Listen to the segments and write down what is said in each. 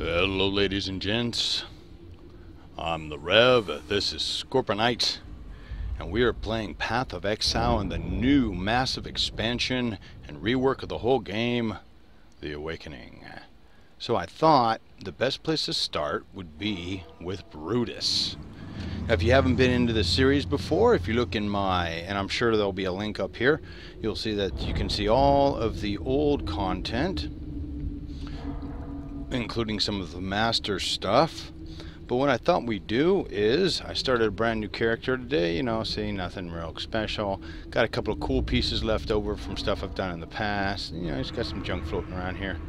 Hello ladies and gents, I'm the Rev, this is Scorponite, and we are playing Path of Exile in the new massive expansion and rework of the whole game, The Awakening. So I thought the best place to start would be with Brutus. Now, if you haven't been into this series before, if you look in and I'm sure there'll be a link up here, you'll see that you can see all of the old content, including some of the master stuff. But what I thought we'd do is I started a brand new character today, see, nothing real special. Got a couple of cool pieces left over from stuff I've done in the past. Just got some junk floating around here.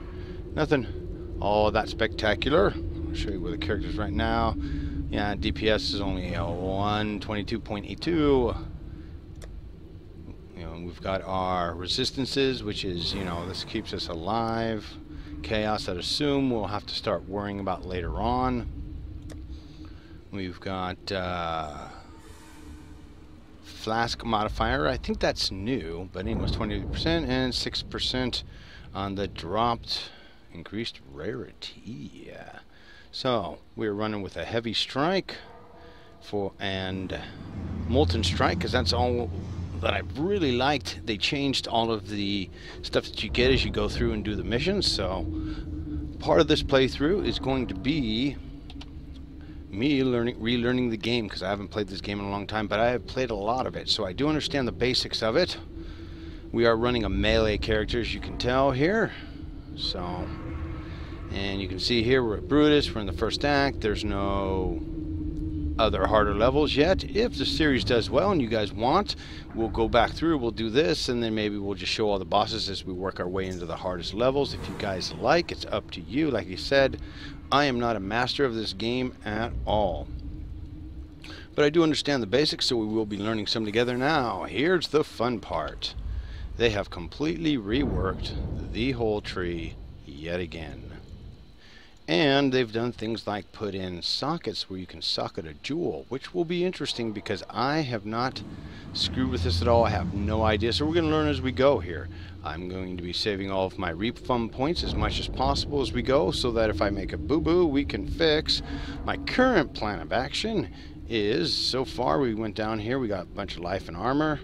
Nothing all that spectacular. I'll show you where the character is right now. Yeah, DPS is only 122.82. We've got our resistances, which is, this keeps us alive. Chaos, I'd assume we'll have to start worrying about later on. We've got flask modifier. I think that's new, but anyways, 20% and 6% on the dropped increased rarity. So we're running with a heavy strike and molten strike, because that's all that I really liked. They changed all of the stuff that you get as you go through and do the missions. So part of this playthrough is going to be me relearning the game, because I haven't played this game in a long time, but I have played a lot of it, so I do understand the basics of it. We are running a melee character, as you can tell here. So, and you can see here we're at Brutus. We're in the first act. There's no other harder levels yet. If the series does well and you guys want, we'll go back through, we'll do this, and then maybe we'll just show all the bosses as we work our way into the hardest levels. If you guys like, it's up to you. Like you said, I am not a master of this game at all, but I do understand the basics, so we will be learning some together. Now here's the fun part. They have completely reworked the whole tree yet again. And they've done things like put in sockets where you can socket a jewel, which will be interesting because I have not screwed with this at all. I have no idea. So we're going to learn as we go here. I'm going to be saving all of my refund points as much as possible as we go, so that if I make a boo-boo, we can fix. My current plan of action is, so far we went down here, we got a bunch of life and armor,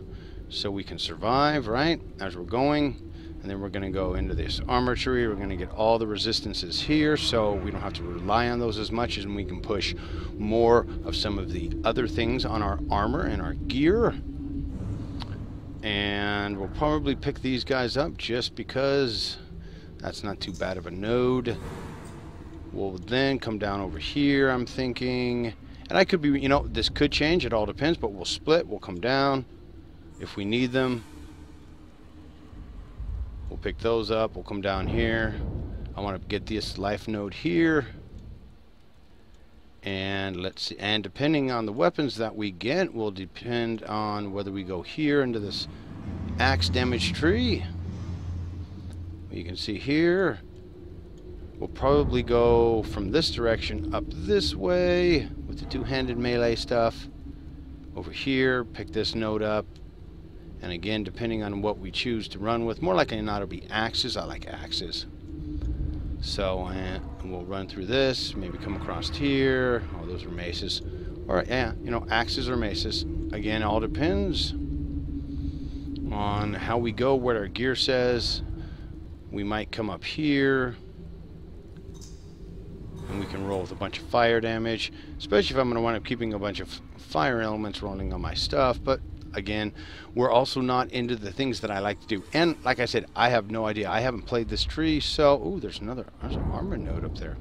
so we can survive, right, as we're going. And then we're going to go into this armor tree. We're going to get all the resistances here, so we don't have to rely on those as much, and we can push more of some of the other things on our armor and our gear. And we'll probably pick these guys up just because that's not too bad of a node. We'll then come down over here, I'm thinking. And I could be, this could change. It all depends, but we'll split. We'll come down if we need them. We'll pick those up. We'll come down here. I want to get this life node here. And let's see. And depending on the weapons that we get will depend on whether we go here into this axe damage tree. You can see here. We'll probably go from this direction up this way with the two-handed melee stuff. Over here, pick this node up. And again, depending on what we choose to run with, more likely than not, it'll be axes. I like axes. So, and we'll run through this, maybe come across here. Oh, those are maces. All right, yeah, axes or maces. Again, all depends on how we go, what our gear says. We might come up here, and we can roll with a bunch of fire damage, especially if I'm going to wind up keeping a bunch of fire elements rolling on my stuff. But again, we're also not into the things that I like to do. And like I said, I have no idea. I haven't played this tree, so... Ooh, there's an armor node up there.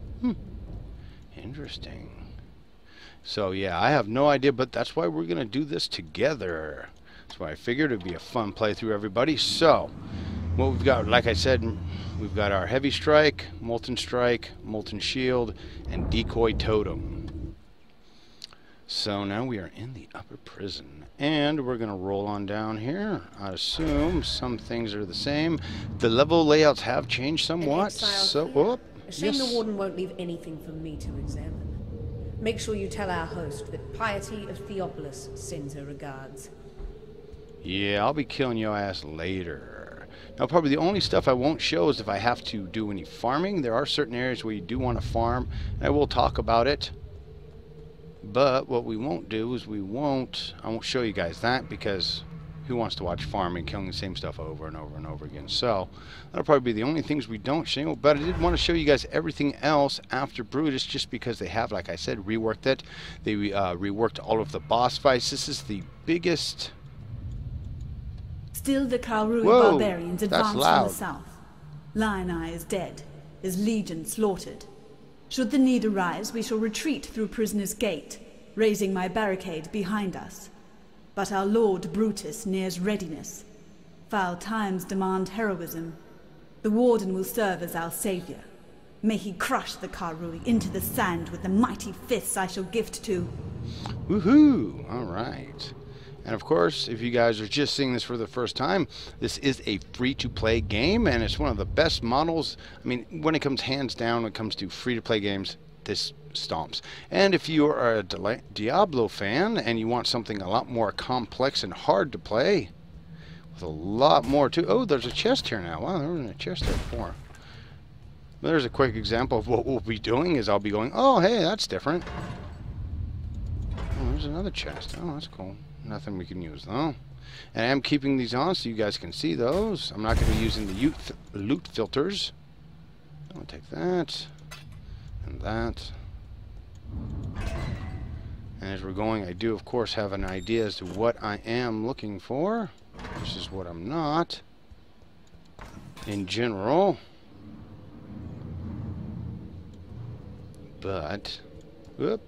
Interesting. So yeah, I have no idea, but that's why we're going to do this together. That's why I figured it'd be a fun playthrough, everybody. So, what we've got, like I said, we've got our heavy strike, molten shield, and decoy totem. So now we are in the upper prison, and we're going to roll on down here. I assume some things are the same. The level layouts have changed somewhat. So, a shame the warden won't leave anything for me to examine. Make sure you tell our host that Piety of Theopolis sends her regards. Yeah, I'll be killing your ass later. Now, probably the only stuff I won't show is if I have to do any farming. There are certain areas where you do want to farm, and I will talk about it. But what we won't do is I won't show you guys that, because who wants to watch farming, killing the same stuff over and over and over again? So that'll probably be the only things we don't show. But I did want to show you guys everything else after Brutus, just because they have, like I said, reworked it. They reworked all of the boss fights. This is the biggest. Still the Karui Whoa, barbarians advance from loud. the south. Lioneye is dead, his legion slaughtered. Should the need arise, we shall retreat through Prisoner's Gate, raising my barricade behind us. But our Lord Brutus nears readiness. Foul times demand heroism. The Warden will serve as our savior. May he crush the Karui into the sand with the mighty fists I shall gift to. Woohoo! All right. And of course, if you guys are just seeing this for the first time, this is a free-to-play game, and it's one of the best models. I mean, when it comes hands down, when it comes to free-to-play games, this stomps. And if you are a Diablo fan and you want something a lot more complex and hard to play, with a lot more to... Oh, there's a chest here now. Wow, there wasn't a chest there before. There's a quick example of what we'll be doing is I'll be going, oh, hey, that's different. Oh, there's another chest. Oh, that's cool. Nothing we can use, though. And I am keeping these on so you guys can see those. I'm not going to be using the loot filters. I'll take that. And that. And as we're going, I do, of course, have an idea as to what I am looking for. This is what I'm not. In general. But... Whoop.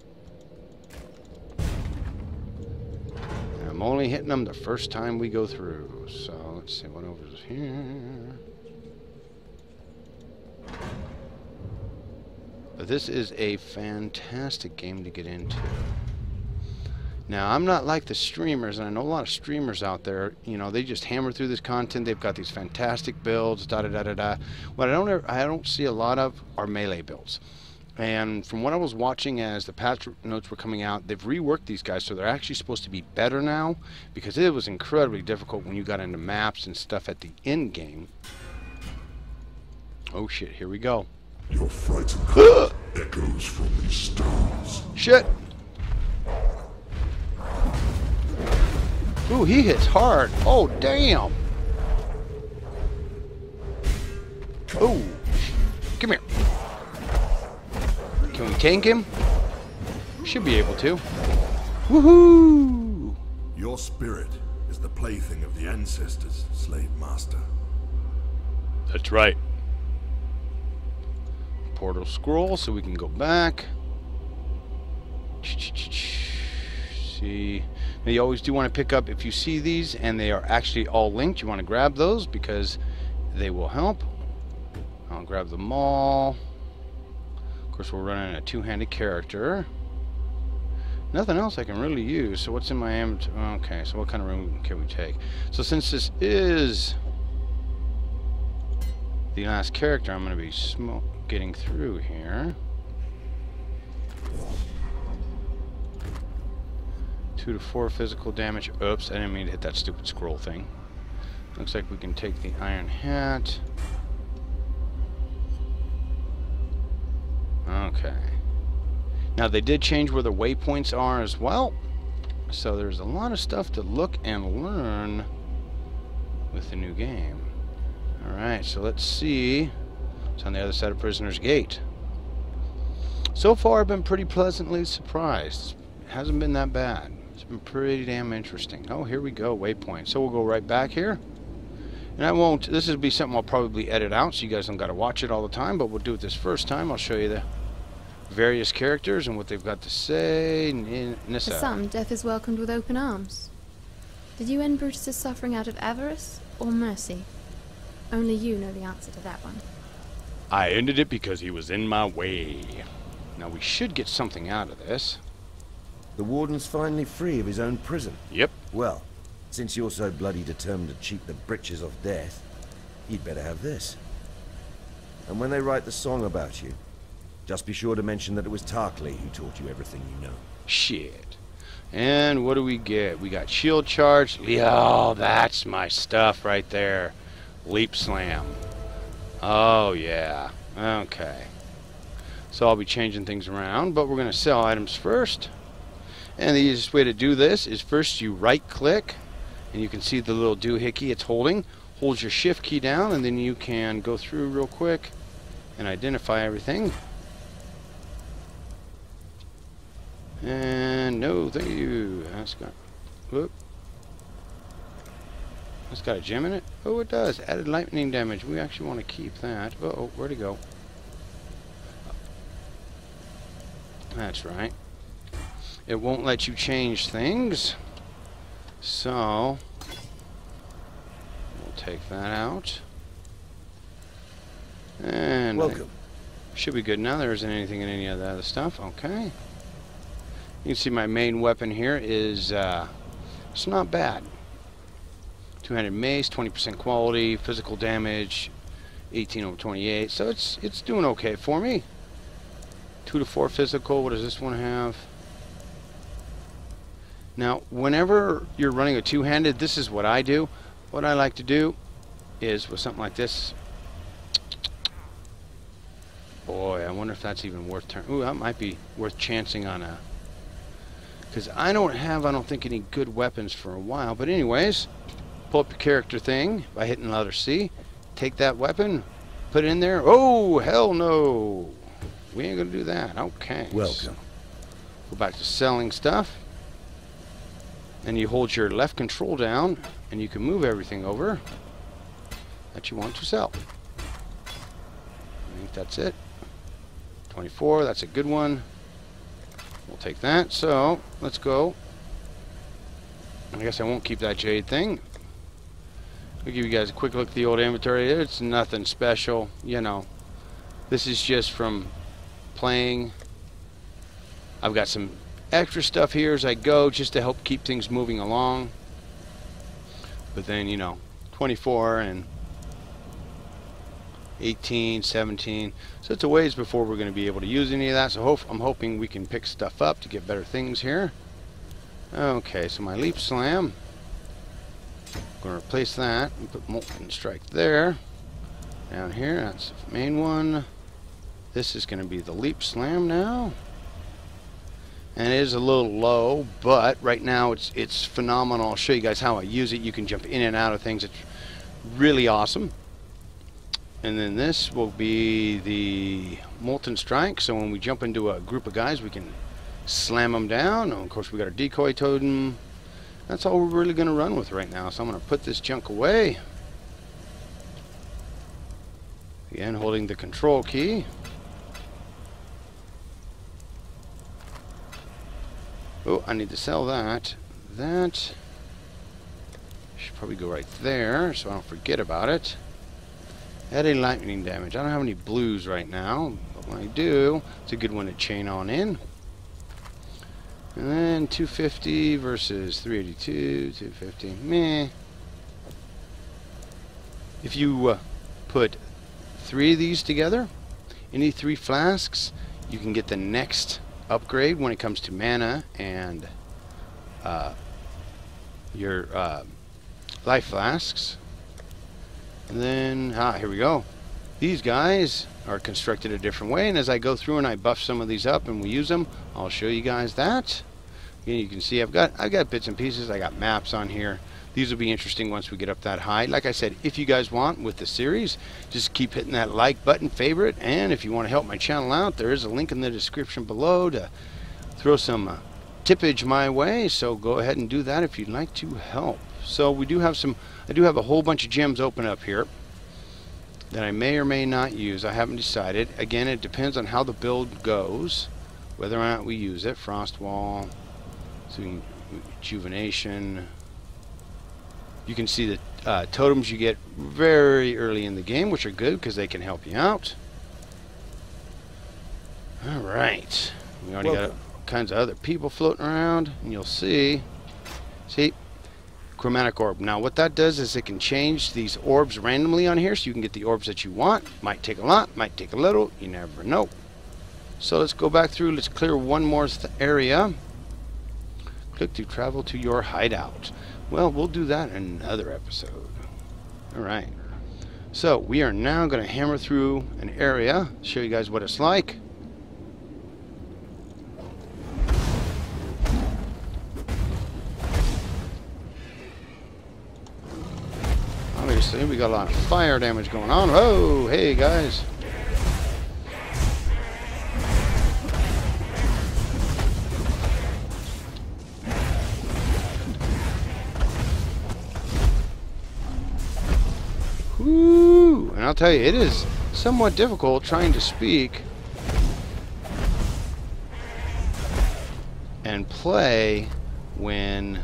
I'm only hitting them the first time we go through. So let's see what over is here. But this is a fantastic game to get into. Now, I'm not like the streamers, and I know a lot of streamers out there, you know, they just hammer through this content. They've got these fantastic builds, da-da-da-da-da. What I don't see a lot of are melee builds. And from what I was watching as the patch notes were coming out, they've reworked these guys, so they're actually supposed to be better now, because it was incredibly difficult when you got into maps and stuff at the end game. Oh shit, here we go. Your frightened cry echoes from these stars. Shit! Ooh, he hits hard. Oh, damn! Oh, come here. Can we tank him? Should be able to. Woohoo! Your spirit is the plaything of the ancestors, slave master. That's right. Portal scroll so we can go back. See, now you always do want to pick up, if you see these and they are actually all linked, you want to grab those because they will help. I'll grab them all. Of course, we're running a two-handed character. Nothing else I can really use. So what's in my inventory? Okay, so what kind of room can we take? So since this is the last character, I'm going to be getting through here. 2 to 4 physical damage. Oops, I didn't mean to hit that stupid scroll thing. Looks like we can take the iron hat. Okay. Now they did change where the waypoints are as well. So there's a lot of stuff to look and learn with the new game. Alright, so let's see what's on the other side of Prisoner's Gate. So far I've been pretty pleasantly surprised. It hasn't been that bad. It's been pretty damn interesting. Oh, here we go, waypoint. So we'll go right back here. And I won't, this will be something I'll probably edit out so you guys don't got to watch it all the time, but we'll do it this first time. I'll show you the various characters and what they've got to say. For some, death is welcomed with open arms. Did you end Brutus' suffering out of avarice or mercy? Only you know the answer to that one. I ended it because he was in my way. Now we should get something out of this. The Warden's finally free of his own prison. Yep. Well, since you're so bloody determined to cheat the britches of death, you'd better have this. And when they write the song about you, just be sure to mention that it was Tarkley who taught you everything you know. Shit. And what do we get? We got shield charge. Oh, that's my stuff right there. Leap slam. Oh, yeah. Okay. So I'll be changing things around, but we're going to sell items first. And the easiest way to do this is first you right-click, and you can see the little doohickey it's holding. Hold your shift key down, and then you can go through real quick and identify everything. And no, thank you. That's got, whoop. That's got a gem in it. Oh, it does. Added lightning damage. We actually want to keep that. Uh-oh, where'd it go? That's right. It won't let you change things. So we'll take that out. And Welcome. Should be good now. There isn't anything in any of the other stuff. Okay. You can see my main weapon here is it's not bad. 200 mace, 20% quality, physical damage, 18 over 28. So it's doing okay for me. 2 to 4 physical. What does this one have? Now, whenever you're running a two-handed, this is what I do. What I like to do is with something like this. Boy, I wonder if that's even worth Ooh, that might be worth chancing on a. Because I don't think, any good weapons for a while. But anyways, pull up your character thing by hitting letter C. Take that weapon, put it in there. Oh, hell no. We ain't going to do that. Okay. Welcome. Go back to selling stuff. And you hold your left control down, and you can move everything over that you want to sell. I think that's it. 24, that's a good one. We'll take that. So, let's go. I guess I won't keep that jade thing. I'll give you guys a quick look at the old inventory. It's nothing special, you know. This is just from playing. I've got some extra stuff here as I go just to help keep things moving along. But then, you know, 24 and 18, 17. So it's a ways before we're going to be able to use any of that. So I'm hoping we can pick stuff up to get better things here. Okay, so my leap slam. I'm going to replace that and put molten strike there. Down here, that's the main one. This is going to be the leap slam now. And it is a little low, but right now it's phenomenal. I'll show you guys how I use it. You can jump in and out of things. It's really awesome. And then this will be the Molten Strike. So when we jump into a group of guys, we can slam them down. And of course, we got our decoy totem. That's all we're really going to run with right now. So I'm going to put this junk away. Again, holding the control key. Oh, I need to sell that. That should probably go right there so I don't forget about it. Adding lightning damage. I don't have any blues right now, but when I do, it's a good one to chain on in. And then 250 versus 382, 250. Meh. If you put 3 of these together, any 3 flasks, you can get the next upgrade when it comes to mana and your life flasks. And then here we go. These guys are constructed a different way, and as I go through and I buff some of these up and we use them, I'll show you guys that. Again, you can see I've got bits and pieces. I got maps on here. These will be interesting once we get up that high. Like I said, if you guys want with the series, just keep hitting that like button, favorite, and if you want to help my channel out, there is a link in the description below to throw some tippage my way. So go ahead and do that if you'd like to help. So we do have I do have a whole bunch of gems open up here that I may or may not use. I haven't decided. Again, it depends on how the build goes, whether or not we use it. Frost wall, rejuvenation. You can see the totems you get very early in the game, which are good because they can help you out. Alright. We already got all kinds of other people floating around, and you'll see, chromatic orb. Now what that does is it can change these orbs randomly on here, so you can get the orbs that you want. Might take a lot, might take a little, you never know. So let's go back through, let's clear one more area. Click to travel to your hideout. Well, we'll do that in another episode. Alright. So we are now going to hammer through an area, show you guys what it's like. Obviously, we got a lot of fire damage going on. Oh, hey guys. Woo! And I'll tell you, it is somewhat difficult trying to speak and play when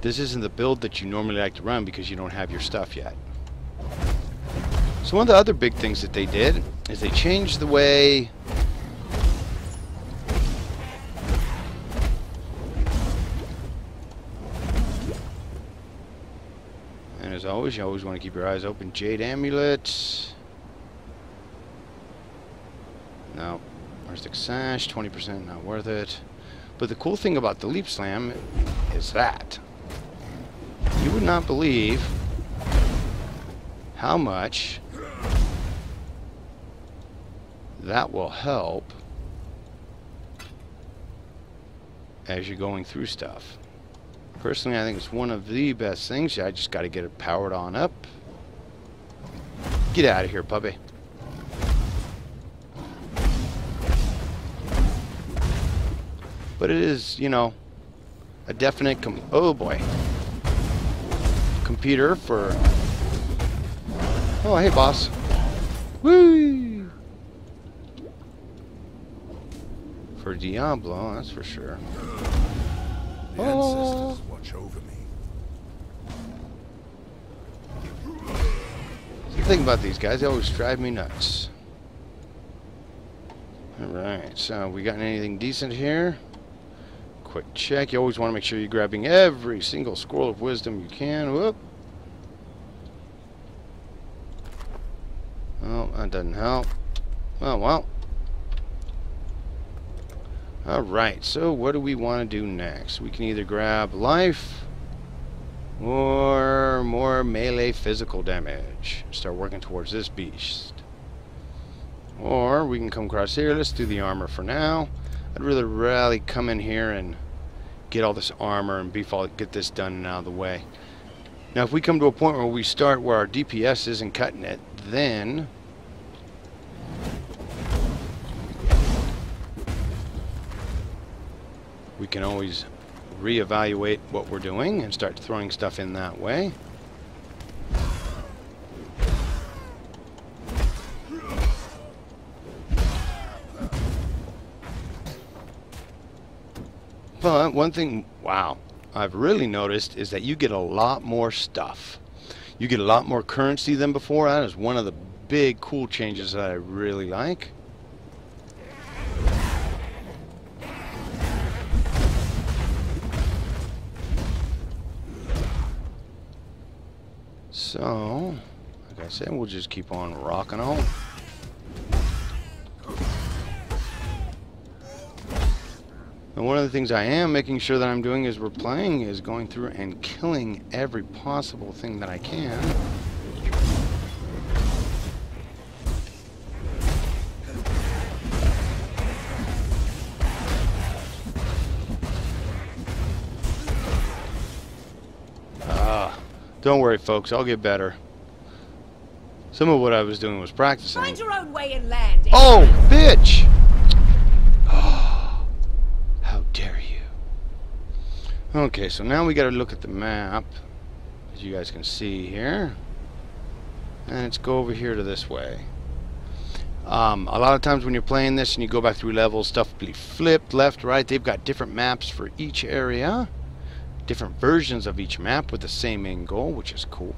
this isn't the build that you normally like to run because you don't have your stuff yet. So one of the other big things that they did is they changed the way and as always, you always want to keep your eyes open. Jade Amulet. No. Arstic Sash, 20% not worth it. But the cool thing about the Leap Slam is that you would not believe how much that will help as you're going through stuff. Personally, I think it's one of the best things. I just got to get it powered on up. Get out of here, puppy. But it is, you know, a definite oh boy. Computer for... Oh, hey, boss. Woo! For Diablo, that's for sure. The ancestors watch over me. The thing about these guys, they always drive me nuts. Alright, so we got anything decent here? Quick check. You always want to make sure you're grabbing every single scroll of wisdom you can. Whoop. Oh, that doesn't help. Oh, well. Alright, so what do we want to do next? We can either grab life or more melee physical damage. Start working towards this beast. Or we can come across here. Let's do the armor for now. I'd rather come in here and get all this armor and get this done and out of the way. Now if we come to a point where we start where our DPS isn't cutting it, then we can always reevaluate what we're doing and start throwing stuff in that way. But one thing, wow, I've really noticed is that you get a lot more stuff. You get a lot more currency than before. That is one of the big cool changes that I really like. So, like I said, we'll just keep on rocking on. And one of the things I am making sure that I'm doing as we're playing is going through and killing every possible thing that I can. Don't worry, folks, I'll get better. Some of what I was doing was practicing. Find your own way and land. Oh, bitch! How dare you. Okay, so now we gotta look at the map, as you guys can see here. And let's go over here to this way. A lot of times when you're playing this and you go back through levels, stuff will be flipped left, right. They've got different maps for each area. Different versions of each map with the same end goal, which is cool.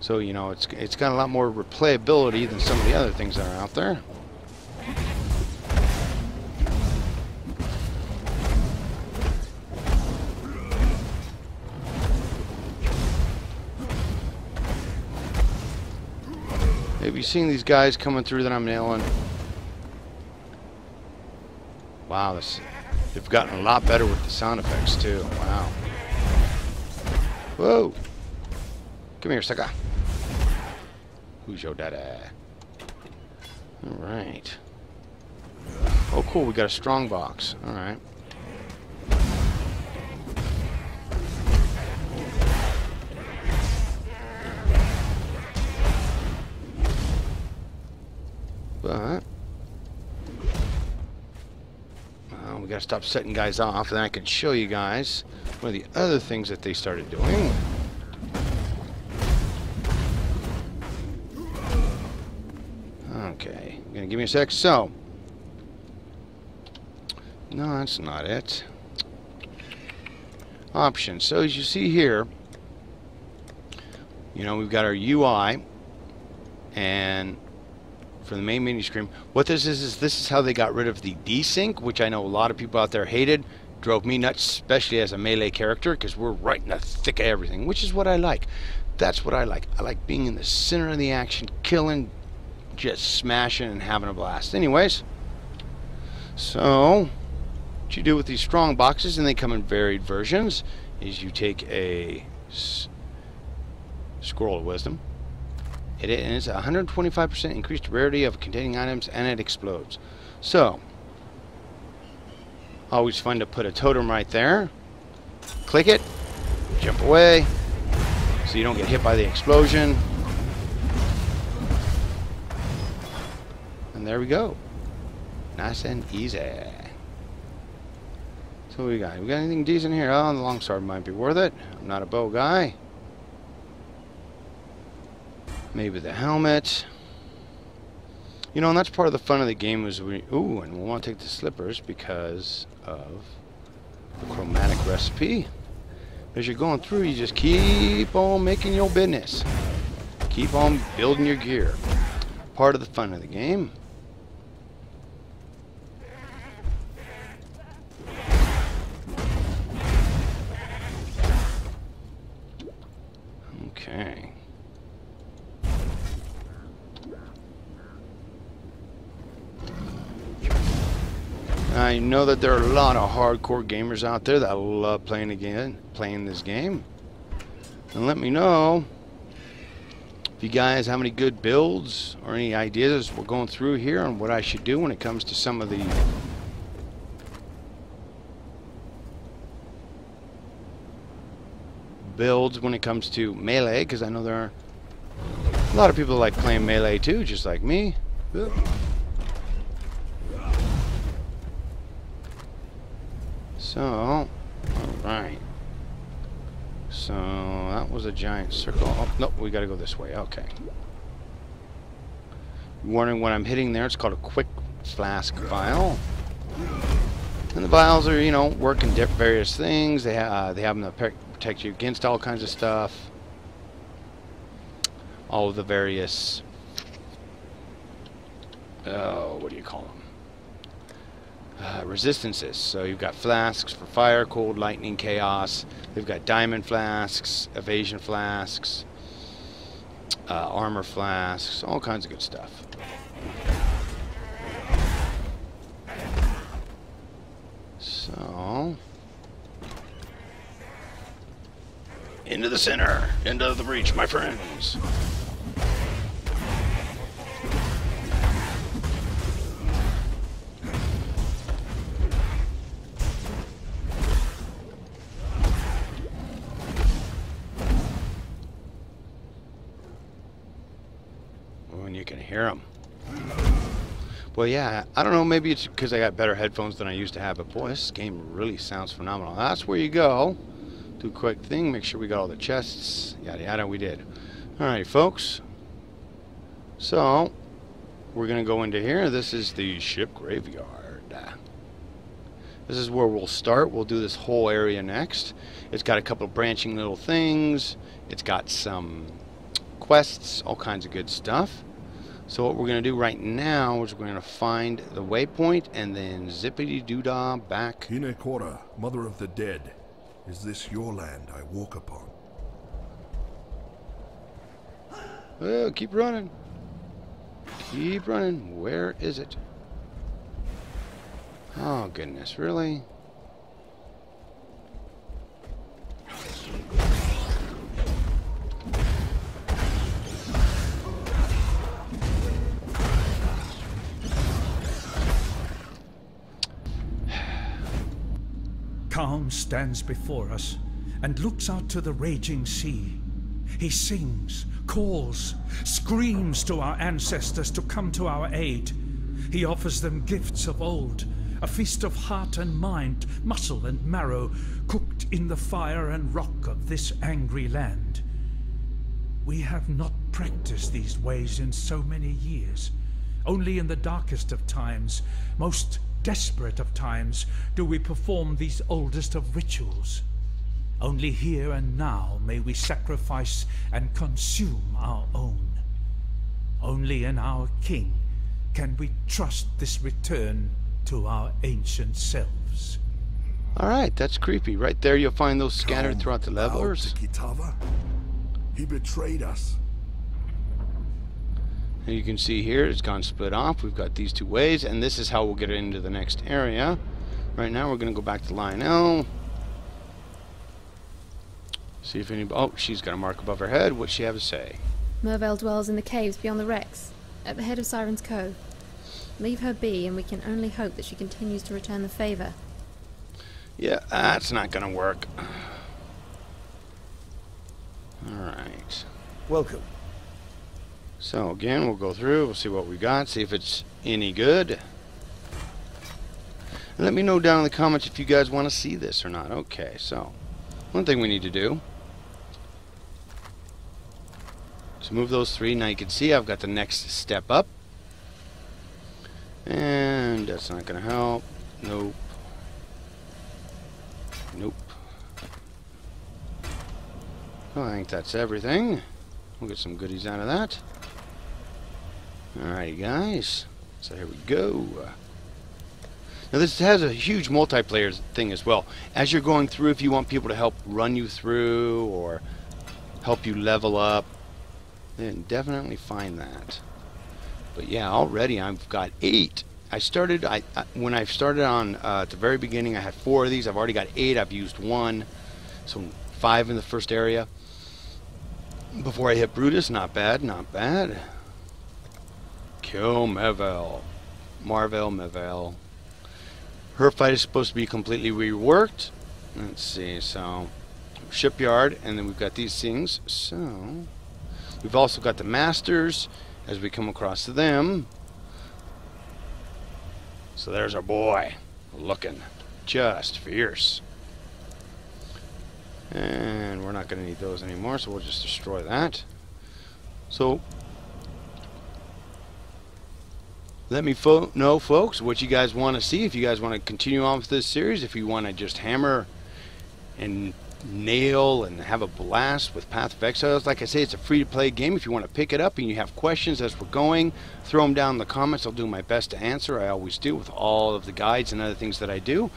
So, you know, it's got a lot more replayability than some of the other things that are out there. Have you seen these guys coming through that I'm nailing? Wow, they've gotten a lot better with the sound effects too. Wow. Whoa. Come here, sucker. Who's your daddy? Alright. Oh, cool. We got a strong box. Alright. But we gotta stop setting guys off, and then I can show you guys one of the other things that they started doing. Okay, gonna give me a sec. So, no, that's not it. Options. So as you see here, you know, we've got our UI, and for the main menu screen, what this is how they got rid of the desync, which I know a lot of people out there hated. Drove me nuts, especially as a melee character, because we're right in the thick of everything, which is what I like. That's what I like. I like being in the center of the action, killing, just smashing and having a blast. Anyways, so what you do with these strong boxes, and they come in varied versions, is you take a scroll of wisdom. It is 125% increased rarity of containing items, and it explodes. So, always fun to put a totem right there. Click it, jump away, so you don't get hit by the explosion. And there we go. Nice and easy. So what we got? We got anything decent here? Oh, the longsword might be worth it. I'm not a bow guy. Maybe the helmet. You know, and that's part of the fun of the game is we... Ooh, and we'll want to take the slippers because of the chromatic recipe. As you're going through, you just keep on making your business. Keep on building your gear. Part of the fun of the game. Okay. I know that there are a lot of hardcore gamers out there that love playing this game. And let me know if you guys have any good builds or any ideas as we're going through here on what I should do when it comes to some of the builds when it comes to melee, because I know there are a lot of people that like playing melee too, just like me. So, alright. So, that was a giant circle. Oh, nope, we gotta go this way. Okay. Wondering what I'm hitting there. It's called a quick flask vial. And the vials are, you know, working various things. They have them to protect you against all kinds of stuff. All of the various... what do you call them? Resistances. So you've got flasks for fire, cold, lightning, chaos. They've got diamond flasks, evasion flasks, armor flasks, all kinds of good stuff. So, into the center, into the breach, my friends. You can hear them. Well, yeah, I don't know, maybe it's because I got better headphones than I used to have, but boy, this game really sounds phenomenal. That's where you go. Do a quick thing, make sure we got all the chests, yada yada, we did. Alright, folks. So, we're going to go into here. This is the ship graveyard. This is where we'll start. We'll do this whole area next. It's got a couple of branching little things. It's got some quests, all kinds of good stuff. So what we're going to do right now is we're going to find the waypoint and then zippity-doo-dah back. Hinekora, Mother of the Dead, is this your land I walk upon? Oh, keep running. Keep running. Where is it? Oh, goodness, really? calm stands before us and looks out to the raging sea. He sings, calls, screams to our ancestors to come to our aid. He offers them gifts of old, a feast of heart and mind, muscle and marrow, cooked in the fire and rock of this angry land. We have not practiced these ways in so many years. Only in the darkest of times, most desperate of times, do we perform these oldest of rituals. Only here and now may we sacrifice and consume our own. Only in our king can we trust this return to our ancient selves. Alright, that's creepy. Right there you'll find those scattered throughout the levelers. He betrayed us. And you can see here it's gone split off. We've got these two ways, and this is how we'll get into the next area. Right now we're going to go back to Lionel. See if anybody... Oh, she's got a mark above her head. What's she have to say? Mervale dwells in the caves beyond the wrecks, at the head of Siren's Cove. Leave her be, and we can only hope that she continues to return the favor. Yeah, that's not going to work. Alright. Welcome. So, again, we'll go through. We'll see what we got. See if it's any good. And let me know down in the comments if you guys want to see this or not. Okay, so... One thing we need to do is move those three. Now you can see I've got the next step up. And that's not going to help. Nope. Nope. Well, I think that's everything. We'll get some goodies out of that. Alrighty, guys. So here we go. Now this has a huge multiplayer thing as well. As you're going through, if you want people to help run you through or help you level up, then definitely find that. But yeah, already I've got 8. When I started on at the very beginning, I had 4 of these. I've already got 8. I've used 1, so 5 in the first area. Before I hit Brutus, not bad, not bad. Kill Mervale. Mervale. Her fight is supposed to be completely reworked. Let's see, so shipyard, and then we've got these things. So we've also got the masters as we come across to them. So there's our boy, looking just fierce. And we're not going to need those anymore, so we'll just destroy that. So let me know, folks, what you guys want to see. If you guys want to continue on with this series, if you want to just hammer and nail and have a blast with Path of Exiles. Like I say, it's a free-to-play game. If you want to pick it up and you have questions as we're going, throw them down in the comments. I'll do my best to answer. I always do with all of the guides and other things that I do.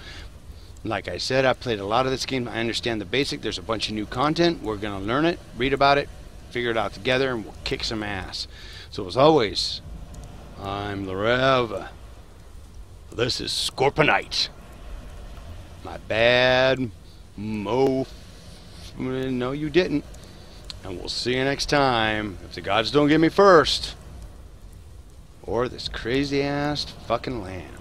Like I said, I played a lot of this game. I understand the basic. There's a bunch of new content. We're going to learn it, read about it, figure it out together, and we'll kick some ass. So as always, I'm TheRev. This is Scorponite. My bad. No, you didn't. And we'll see you next time. If the gods don't get me first. Or this crazy ass fucking lamb.